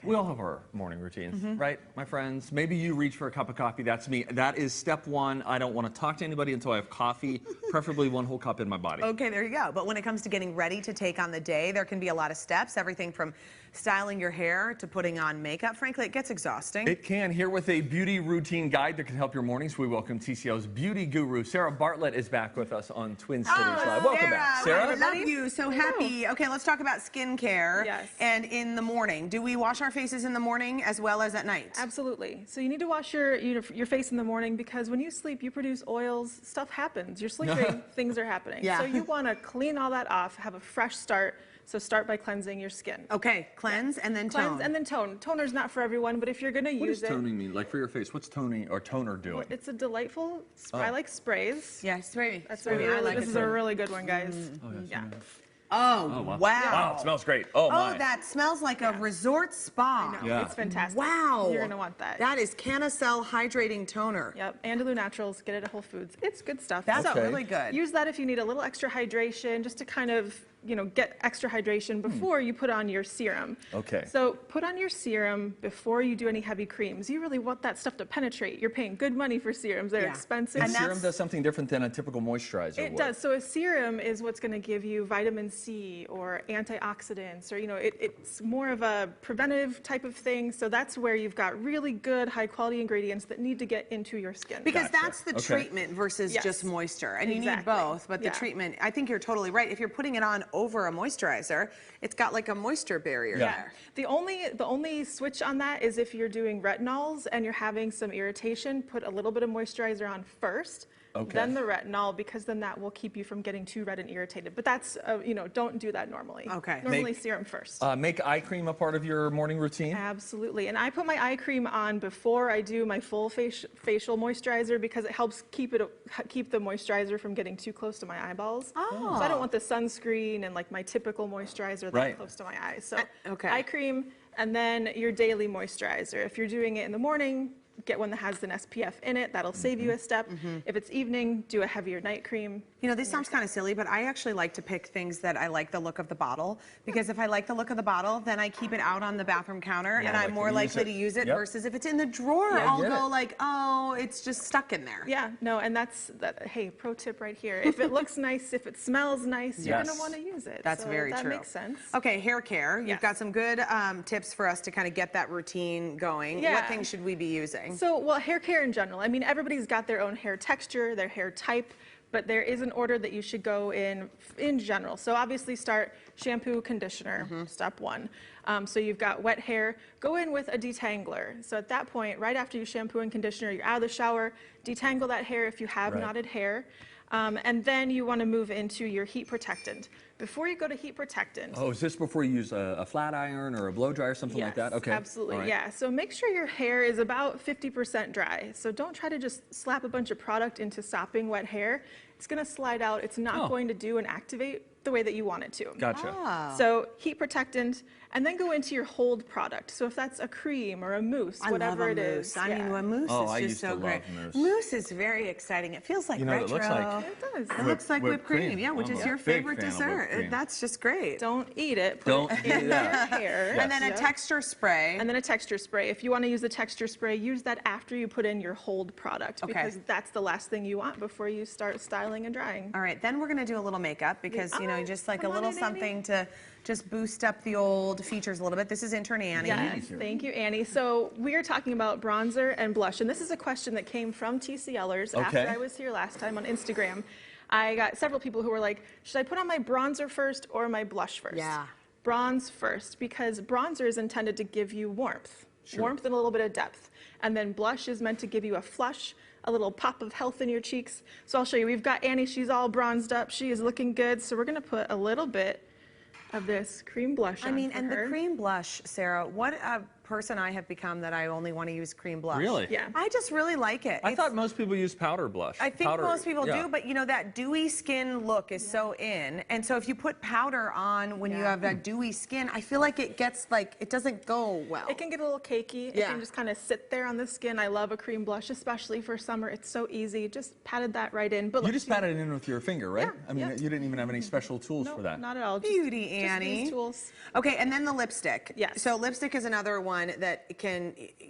Okay. We all have our morning routines, right, my friends? Maybe you reach for a cup of coffee. That's me. That is step one. I don't want to talk to anybody until I have coffee, preferably one whole cup in my body. Okay, there you go. But when it comes to getting ready to take on the day, there can be a lot of steps, everything from styling your hair to putting on makeup. Frankly, it gets exhausting. It can. Here with a beauty routine guide that can help your mornings, we welcome TCL's beauty guru, Sara Bartlett, is back with us on Twin Cities Live. Welcome back, Sarah. I love you. So happy. Okay, let's talk about skincare. Yes. And in the morning, do we wash our faces in the morning as well as at night? Absolutely. So you need to wash your face in the morning because when you sleep, you produce oils. Stuff happens. You're sleeping, things are happening. Yeah. So you want to clean all that off, have a fresh start. So start by cleansing your skin. Okay, cleanse and then tone. Cleanse and then tone. Toner's not for everyone, but if you're going to use it. What does toning mean? Like for your face, what's toning or toner doing? It's a delightful, I like sprays. Yeah, spray. That's spray. a I like this it is too. a really good one, guys. Yeah. Oh, wow. wow. Wow, it smells great. Oh, my. Oh, that smells like a resort spa. I know. Yeah. It's fantastic. Wow. You're going to want that. That is Canacell Hydrating Toner. Yep. Andalou Naturals. Get it at Whole Foods. It's good stuff. That's So, really good. use that if you need a little extra hydration, just to kind of, get extra hydration before you put on your serum. Okay. So put on your serum before you do any heavy creams. You really want that stuff to penetrate. You're paying good money for serums. They're expensive. And serum does something different than a typical moisturizer It would. does. So a serum is what's going to give you vitamin C or antioxidants, or it's more of a preventive type of thing. So that's where you've got really good, high-quality ingredients that need to get into your skin. Because Gotcha. that's the Okay. treatment versus just moisture. And you need Exactly. both, but the treatment, I think you're totally right. If you're putting it on over a moisturizer, it's got like a moisture barrier there. The only switch on that is if you're doing retinols and you're having some irritation, put a little bit of moisturizer on first. Okay. Then the retinol, because then that will keep you from getting too red and irritated. But that's, don't do that normally. Okay. Normally serum first. Make eye cream a part of your morning routine? Absolutely. And I put my eye cream on before I do my full facial moisturizer because it helps keep the moisturizer from getting too close to my eyeballs. Oh. So I don't want the sunscreen and like my typical moisturizer that close to my eyes. So eye cream and then your daily moisturizer. If you're doing it in the morning, get one that has an SPF in it. That'll save you a step. If it's evening, do a heavier night cream. This sounds kind of silly, but I actually like to pick things that I like the look of the bottle, because if I like the look of the bottle, then I keep it out on the bathroom counter and I'm more likely to use it versus if it's in the drawer, I'll go like, oh, it's just stuck in there. Yeah, no, and hey, pro tip right here. If it looks nice, if it smells nice, you're going to want to use it. That's very true. That makes sense. Okay, hair care. You've got some good tips for us to kind of get that routine going. What things should we be using? So, hair care in general. I mean, everybody's got their own hair texture, their hair type, but there is an order that you should go in general. So obviously start shampoo, conditioner, step one. So you've got wet hair, go in with a detangler. So at that point, right after you shampoo and conditioner, you're out of the shower, detangle that hair if you have knotted hair. And then you want to move into your heat protectant. Before you go to heat protectant. Oh, is this before you use a flat iron or a blow dry or something like that? Okay. Absolutely, yeah. So make sure your hair is about 50% dry. So don't try to just slap a bunch of product into sopping wet hair. It's going to slide out. It's not going to do and activate the way that you want it to. Gotcha. So heat protectant, and then go into your hold product. So if that's a cream or a mousse, whatever it is. I mean, a mousse is just so great. Mousse. Mousse is very exciting. It feels like retro. It looks like it does. It looks like whipped cream. Yeah, which is your favorite fan of dessert. whipped cream. That's just great. Don't eat it. Don't Put it in your hair. And then a texture spray. And then a texture spray. If you want to use the texture spray, use that after you put in your hold product because that's the last thing you want before you start styling and drying. All right, then we're going to do a little makeup because, just like a little something to just boost up the old features a little bit. This is intern Annie. Yes, thank you, Annie. So we are talking about bronzer and blush, and this is a question that came from TCLers after I was here last time on Instagram. I got several people who were like, should I put on my bronzer first or my blush first? Yeah. Bronze first, because bronzer is intended to give you warmth. Warmth and a little bit of depth. And then blush is meant to give you a flush, a little pop of health in your cheeks. So I'll show you. We've got Annie. She's all bronzed up. She is looking good. So we're going to put a little bit of this cream blush on and her. the cream blush, Sarah, what person I have become that I only want to use cream blush. Really? Yeah. I just really like it. I thought most people use powder blush. I think most people yeah. do, but you know, that dewy skin look is so in. And so if you put powder on when you have that dewy skin, I feel like it gets like, it doesn't go well. It can get a little cakey. It can just kind of sit there on the skin. I love a cream blush, especially for summer. It's so easy. Just patted that right in. But You just patted it in with your finger, right? Yeah, I mean, yeah. you didn't even have any special tools for that. Not at all. Just, Beauty, just Annie. these tools. Okay, and then the lipstick. Yes. So lipstick is another one that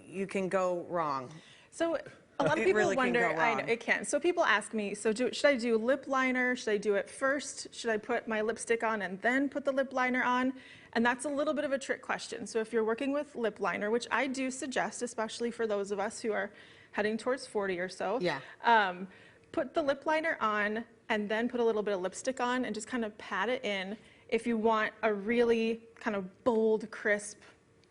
you can go wrong. So a lot of It people really can wonder, go I know wrong. it can. So people ask me, so should I do lip liner? Should I do it first? Should I put my lipstick on and then put the lip liner on? And that's a little bit of a trick question. So if you're working with lip liner, which I do suggest, especially for those of us who are heading towards 40 or so, put the lip liner on and then put a little bit of lipstick on and just kind of pat it in if you want a really kind of bold, crisp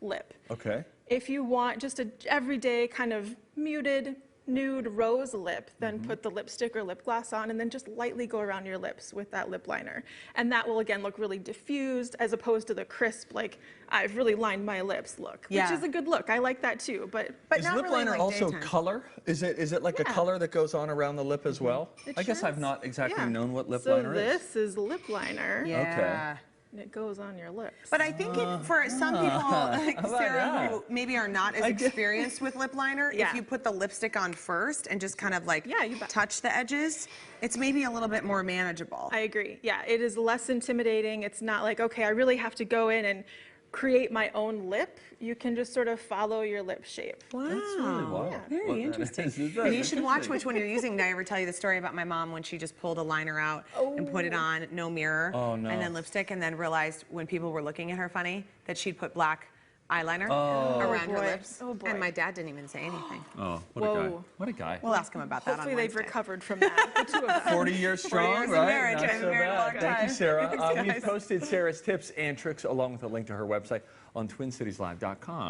lip. Okay. If you want just a everyday kind of muted, nude rose lip, then put the lipstick or lip gloss on and then just lightly go around your lips with that lip liner. And that will again look really diffused as opposed to the crisp, like I've really lined my lips look, which is a good look. I like that too, but Is not lip really liner like also daytime. color? Is it like a color that goes on around the lip as well? It I guess sure I've is. not exactly Yeah. known what lip so liner is. this is lip liner. Yeah. And it goes on your lips. But I think for some people, like about Sarah, that? who maybe are not as experienced with lip liner, if you put the lipstick on first and just kind of like you bet. touch the edges, it's maybe a little bit more manageable. I agree. Yeah, it is less intimidating. It's not like, okay, I really have to go in and create my own lip. You can just sort of follow your lip shape. Wow. That's really wild. Very interesting. And you should watch which one you're using. Did I ever tell you the story about my mom when she just pulled a liner out and put it on, no mirror, and then lipstick, and then realized when people were looking at her funny that she'd put black eyeliner around her boy. lips. Oh, boy. And my dad didn't even say anything. Oh, what a guy. Whoa. What a guy. We'll ask him about that Hopefully on they've Wednesday. recovered from that, the two of them. 40 years strong, years in right? marriage, Not and so married a bad. long Thank you, time. Sarah. Thanks, We've guys. posted Sarah's tips and tricks along with a link to her website on twincitieslive.com.